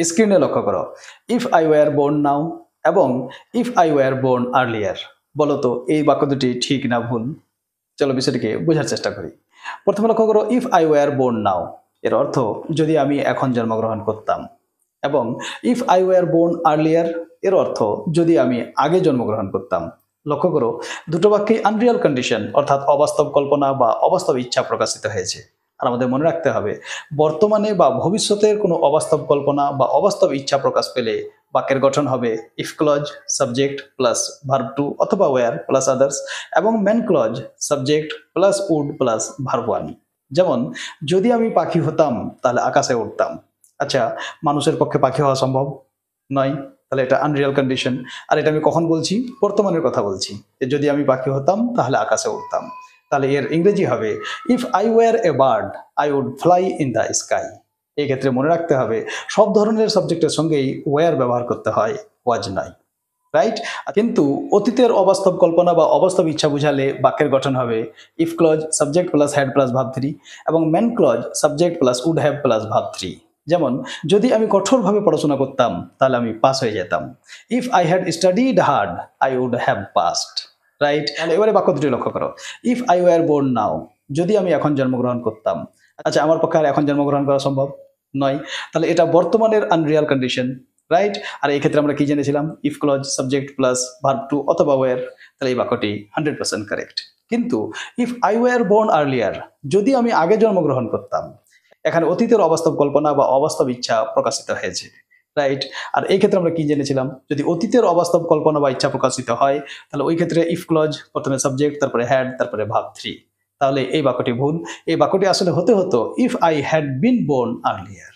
স্ক্রিনে লক্ষ্য করো, if I were born now এবং if I were born earlier. বলো তো এই বাক্য দুটি ঠিক না ভুল? চলো বিষয়টিকে বোঝার চেষ্টা করি। প্রথমে লক্ষ্য করো, if I were born now এর অর্থ যদি আমি এখন জন্মগ্রহণ করতাম, এবং if I were born earlier এর অর্থ যদি আমি আগে জন্মগ্রহণ করতাম। লক্ষ্য করো, দুটো বাক্যেই আনরিয়াল কন্ডিশন অর্থাৎ অবাস্তব কল্পনা বা অবাস্তব ইচ্ছা প্রকাশিত হয়েছে। আর আমাদের মনে রাখতে হবে, বর্তমানে বা ভবিষ্যতের কোনো অবাস্তব কল্পনা বা অবাস্তব ইচ্ছা প্রকাশ পেলে বাক্যের গঠন হবে if clause subject plus verb two অথবা ওয়্যার প্লাস আদার্স এবং main clause subject plus would plus verb one. যেমন, যদি আমি পাখি হতাম তাহলে আকাশে উঠতাম। আচ্ছা, মানুষের পক্ষে পাখি হওয়া সম্ভব নয়, তাহলে এটা আনরিয়াল কন্ডিশন। আর এটা আমি কখন বলছি? বর্তমানের কথা বলছি, যে যদি আমি পাখি হতাম তাহলে আকাশে উঠতাম। তাহলে এর ইংরেজি হবে if I were a bird I would fly in the sky. এই ক্ষেত্রে মনে রাখতে হবে সব ধরনের সাবজেক্টের সঙ্গেই ওয়ার ব্যবহার করতে হয়, ওয়াজ নয়, রাইট? কিন্তু অতীতের অবাস্তব কল্পনা বা অবাস্তব ইচ্ছা বুঝালে বাক্যের গঠন হবে if clause subject plus had plus verb three এবং main clause subject plus would have plus verb three. যেমন, যদি আমি কঠোরভাবে পড়াশোনা করতাম তাহলে আমি পাস হয়ে যেতাম। If I had studied hard I would have passed, right? তাহলে এবারে বাক্য দুটি লক্ষ্য করো, if I were born now যদি আমি এখন জন্মগ্রহণ করতাম। আচ্ছা, আমার পক্ষে আর এখন জন্মগ্রহণ করা সম্ভব নয়, তাহলে এটা বর্তমানের আনরিয়াল কন্ডিশন, রাইট? আর এই ক্ষেত্রে আমরা কি জেনেছিলাম? If clause subject plus verb two অথবা ওয়ার। তাহলে এই বাক্যটি 100% কারেক্ট। কিন্তু if I were born earlier যদি আমি আগে জন্মগ্রহণ করতাম, এখানে অতীতের অবাস্তব কল্পনা বা অবাস্তব ইচ্ছা প্রকাশিত হয়েছে, রাইট? আর এই ক্ষেত্রে আমরা কি জেনেছিলাম? যদি অতীতের অবাস্তব কল্পনা বা ইচ্ছা প্রকাশিত হয় তাহলে ওই ক্ষেত্রে ইফ ক্লজ প্রথমে সাবজেক্ট তারপরে হ্যাড তারপরে ভার্ব থ্রি। তাহলে এই বাক্যটি ভুল। এই বাক্যটি আসলে হতে হতো if I had been born earlier,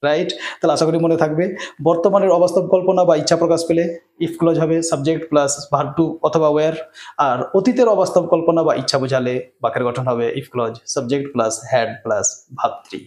right? তাহলে আশা করি মনে থাকবে, বর্তমানের অবাস্তব কল্পনা বা ইচ্ছা প্রকাশ পেলে ইফ ক্লজ হবে সাবজেক্ট প্লাস ভার্ব টু অথবা ওয়্যার, আর অতীতের অবাস্তব কল্পনা বা ইচ্ছা বোঝালে বাক্যের গঠন হবে if clause subject plus had plus verb three.